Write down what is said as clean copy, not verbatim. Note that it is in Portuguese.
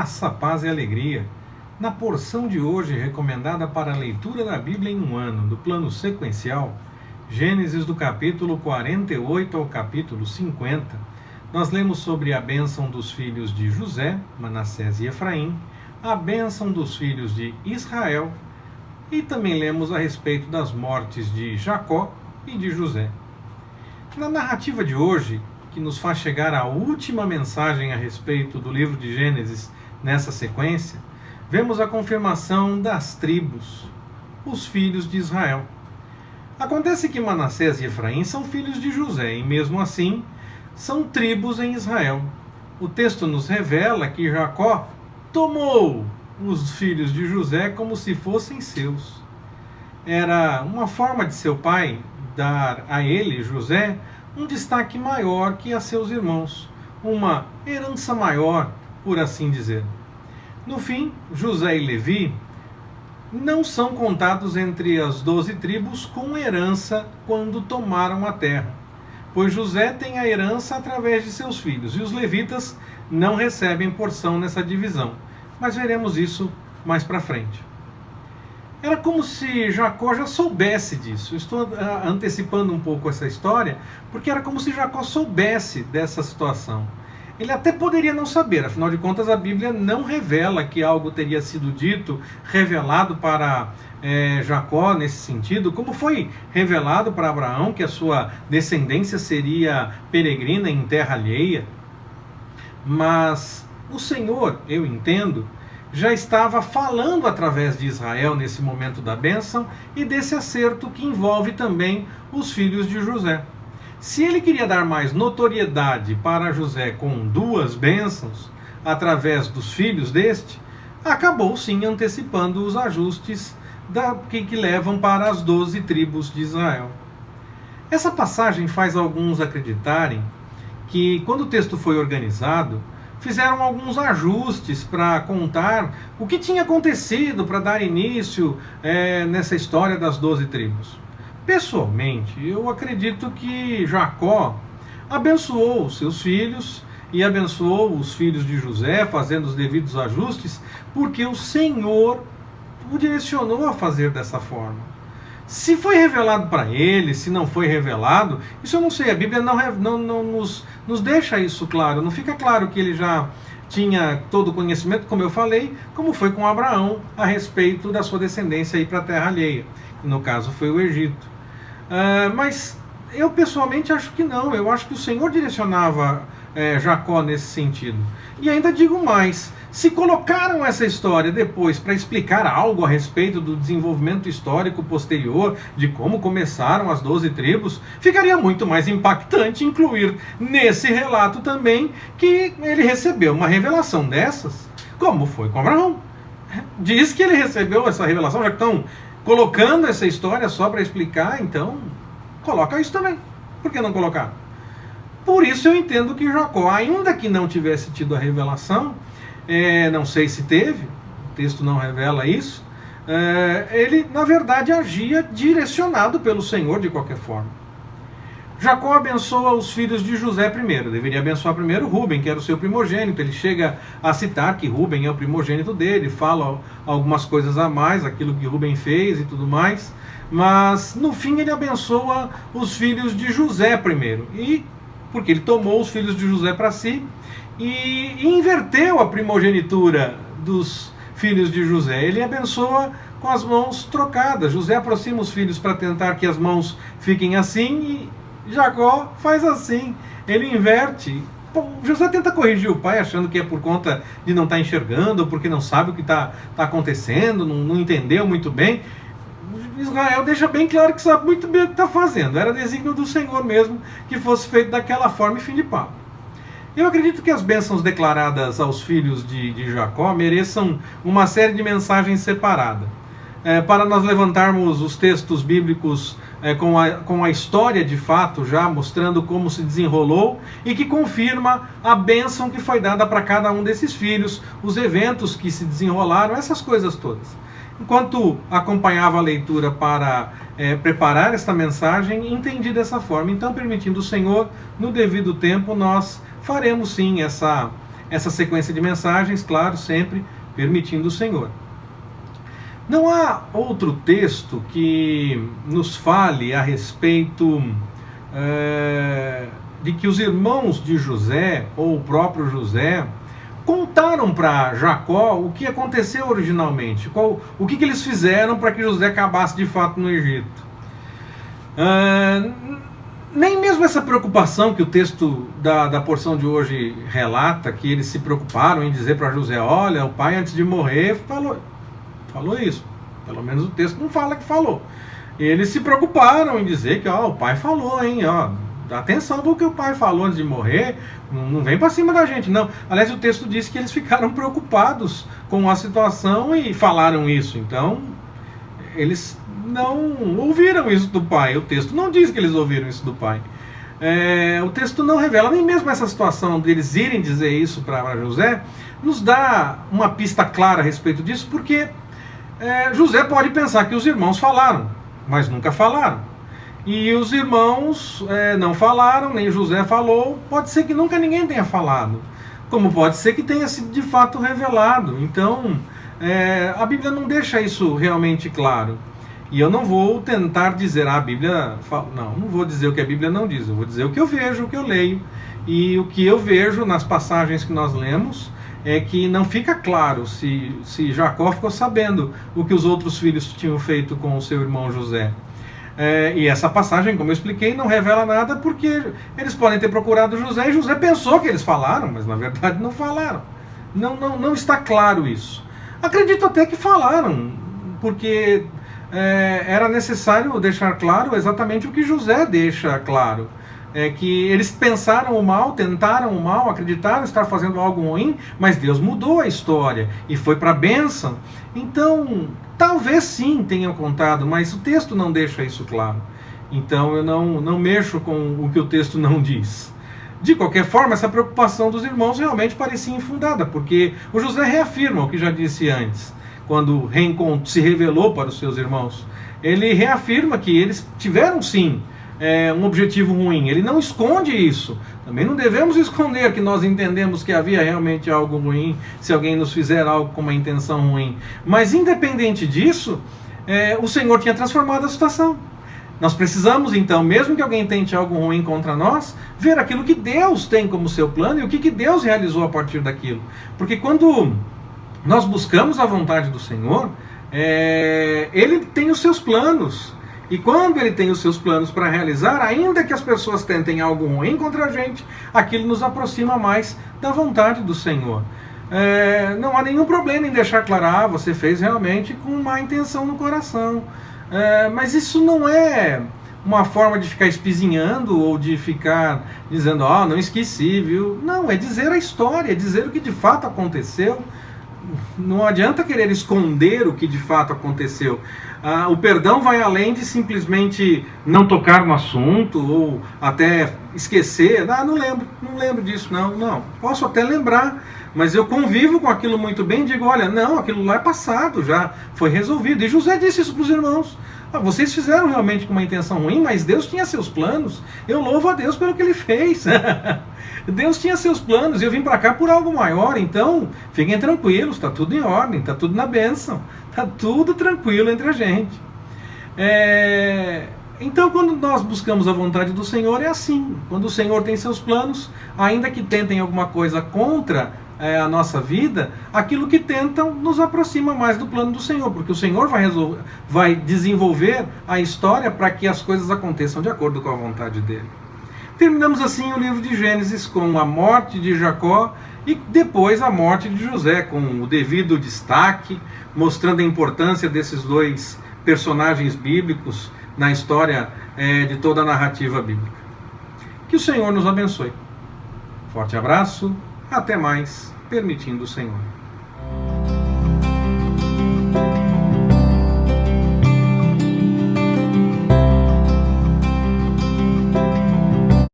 Graça, paz e alegria. Na porção de hoje, recomendada para a leitura da Bíblia em um ano, do plano sequencial, Gênesis do capítulo 48 ao capítulo 50, nós lemos sobre a bênção dos filhos de José, Manassés e Efraim, a bênção dos filhos de Israel, e também lemos a respeito das mortes de Jacó e de José. Na narrativa de hoje, que nos faz chegar à última mensagem a respeito do livro de Gênesis nessa sequência, vemos a confirmação das tribos, os filhos de Israel. Acontece que Manassés e Efraim são filhos de José e, mesmo assim, são tribos em Israel. O texto nos revela que Jacó tomou os filhos de José como se fossem seus. Era uma forma de seu pai dar a ele, José, um destaque maior que a seus irmãos, uma herança maior, por assim dizer. No fim, José e Levi não são contados entre as 12 tribos com herança quando tomaram a terra, pois José tem a herança através de seus filhos, e os levitas não recebem porção nessa divisão, mas veremos isso mais para frente. Era como se Jacó já soubesse disso. Estou antecipando um pouco essa história, porque era como se Jacó soubesse dessa situação. Ele até poderia não saber, afinal de contas a Bíblia não revela que algo teria sido dito, revelado para Jacó nesse sentido, como foi revelado para Abraão que a sua descendência seria peregrina em terra alheia. Mas o Senhor, eu entendo, já estava falando através de Israel nesse momento da bênção e desse acerto que envolve também os filhos de José. Se ele queria dar mais notoriedade para José com 2 bênçãos, através dos filhos deste, acabou sim antecipando os ajustes que levam para as 12 tribos de Israel. Essa passagem faz alguns acreditarem que, quando o texto foi organizado, fizeram alguns ajustes para contar o que tinha acontecido para dar início nessa história das 12 tribos. Pessoalmente, eu acredito que Jacó abençoou os seus filhos e abençoou os filhos de José, fazendo os devidos ajustes, porque o Senhor o direcionou a fazer dessa forma. Se foi revelado para ele, se não foi revelado, isso eu não sei, a Bíblia não nos deixa isso claro, não fica claro que ele já tinha todo o conhecimento, como eu falei, como foi com Abraão, a respeito da sua descendência ir para a terra alheia, que no caso foi o Egito. Mas eu pessoalmente acho que não, eu acho que o Senhor direcionava Jacó nesse sentido. E ainda digo mais, se colocaram essa história depois para explicar algo a respeito do desenvolvimento histórico posterior, de como começaram as 12 tribos, ficaria muito mais impactante incluir nesse relato também que ele recebeu uma revelação dessas, como foi com Abraão. Diz que ele recebeu essa revelação, já que estão colocando essa história só para explicar, então coloca isso também. Por que não colocar? Por isso eu entendo que Jacó, ainda que não tivesse tido a revelação, não sei se teve, o texto não revela isso, ele na verdade agia direcionado pelo Senhor de qualquer forma. Jacó abençoa os filhos de José primeiro, deveria abençoar primeiro Rúben, que era o seu primogênito. Ele chega a citar que Rúben é o primogênito dele, fala algumas coisas a mais, aquilo que Rúben fez e tudo mais, mas no fim ele abençoa os filhos de José primeiro, porque ele tomou os filhos de José para si e inverteu a primogenitura dos filhos de José. Ele abençoa com as mãos trocadas. José aproxima os filhos para tentar que as mãos fiquem assim e Jacó faz assim, ele inverte. José tenta corrigir o pai, achando que é por conta de não estar enxergando, ou porque não sabe o que está acontecendo, não entendeu muito bem. Israel deixa bem claro que sabe muito bem o que está fazendo. Era desígnio do Senhor mesmo que fosse feito daquela forma e fim de papo. Eu acredito que as bênçãos declaradas aos filhos de Jacó mereçam uma série de mensagens separadas. Para nós levantarmos os textos bíblicos com a história de fato, já mostrando como se desenrolou e que confirma a bênção que foi dada para cada um desses filhos, os eventos que se desenrolaram, essas coisas todas. Enquanto acompanhava a leitura para preparar esta mensagem, entendi dessa forma. Então, permitindo o Senhor, no devido tempo, nós faremos sim essa sequência de mensagens, claro, sempre permitindo o Senhor. Não há outro texto que nos fale a respeito de que os irmãos de José, ou o próprio José, contaram para Jacó o que aconteceu originalmente, o que eles fizeram para que José acabasse de fato no Egito. Nem mesmo essa preocupação que o texto da porção de hoje relata, que eles se preocuparam em dizer para José, olha, o pai antes de morrer falou isso. Pelo menos o texto não fala que falou. Eles se preocuparam em dizer que o pai falou, hein, dá atenção do que o pai falou antes de morrer, não vem para cima da gente, não. Aliás, o texto diz que eles ficaram preocupados com a situação e falaram isso. Então, eles não ouviram isso do pai. O texto não diz que eles ouviram isso do pai. O texto não revela, nem mesmo essa situação deles irem dizer isso para José, nos dá uma pista clara a respeito disso, porque José pode pensar que os irmãos falaram, mas nunca falaram. E os irmãos não falaram, nem José falou. Pode ser que nunca ninguém tenha falado, como pode ser que tenha sido de fato revelado. Então, a Bíblia não deixa isso realmente claro. E eu não vou tentar dizer a Bíblia... Não vou dizer o que a Bíblia não diz. Eu vou dizer o que eu vejo, o que eu leio. E o que eu vejo nas passagens que nós lemos é que não fica claro se Jacó ficou sabendo o que os outros filhos tinham feito com o seu irmão José. E essa passagem, como eu expliquei, não revela nada, porque eles podem ter procurado José e José pensou que eles falaram, mas na verdade não falaram. Não está claro isso. Acredito até que falaram, porque era necessário deixar claro exatamente o que José deixa claro. Que eles pensaram o mal, tentaram o mal, acreditaram estar fazendo algo ruim, mas Deus mudou a história e foi para a bênção. Então, talvez sim tenham contado, mas o texto não deixa isso claro. Então eu não mexo com o que o texto não diz. De qualquer forma, essa preocupação dos irmãos realmente parecia infundada, porque o José reafirma o que já disse antes, quando se revelou para os seus irmãos. Ele reafirma que eles tiveram sim um objetivo ruim. Ele não esconde isso. Também não devemos esconder que nós entendemos que havia realmente algo ruim, se alguém nos fizer algo com uma intenção ruim. Mas independente disso, o Senhor tinha transformado a situação. Nós precisamos então, mesmo que alguém tente algo ruim contra nós, ver aquilo que Deus tem como seu plano e o que Deus realizou a partir daquilo. Porque quando nós buscamos a vontade do Senhor, Ele tem os seus planos. E quando Ele tem os seus planos para realizar, ainda que as pessoas tentem algo ruim contra a gente, aquilo nos aproxima mais da vontade do Senhor. Não há nenhum problema em deixar claro, você fez realmente com má intenção no coração. Mas isso não é uma forma de ficar espizinhando ou de ficar dizendo, não esqueci, viu? Não, é dizer a história, é dizer o que de fato aconteceu. Não adianta querer esconder o que de fato aconteceu. O perdão vai além de simplesmente não tocar no assunto ou até esquecer. Não lembro disso, não. Posso até lembrar, mas eu convivo com aquilo muito bem e digo, olha, não, aquilo lá é passado, já foi resolvido. E José disse isso para os irmãos. Vocês fizeram realmente com uma intenção ruim, mas Deus tinha seus planos. Eu louvo a Deus pelo que Ele fez. Deus tinha seus planos e eu vim para cá por algo maior. Então, fiquem tranquilos, está tudo em ordem, está tudo na bênção. Está tudo tranquilo entre a gente. Então, quando nós buscamos a vontade do Senhor, é assim. Quando o Senhor tem seus planos, ainda que tentem alguma coisa contra a nossa vida, aquilo que tentam nos aproxima mais do plano do Senhor, porque o Senhor vai desenvolver a história para que as coisas aconteçam de acordo com a vontade dele. Terminamos assim o livro de Gênesis com a morte de Jacó e depois a morte de José, com o devido destaque, mostrando a importância desses dois personagens bíblicos na história de toda a narrativa bíblica. Que o Senhor nos abençoe. Forte abraço, até mais, permitindo o Senhor.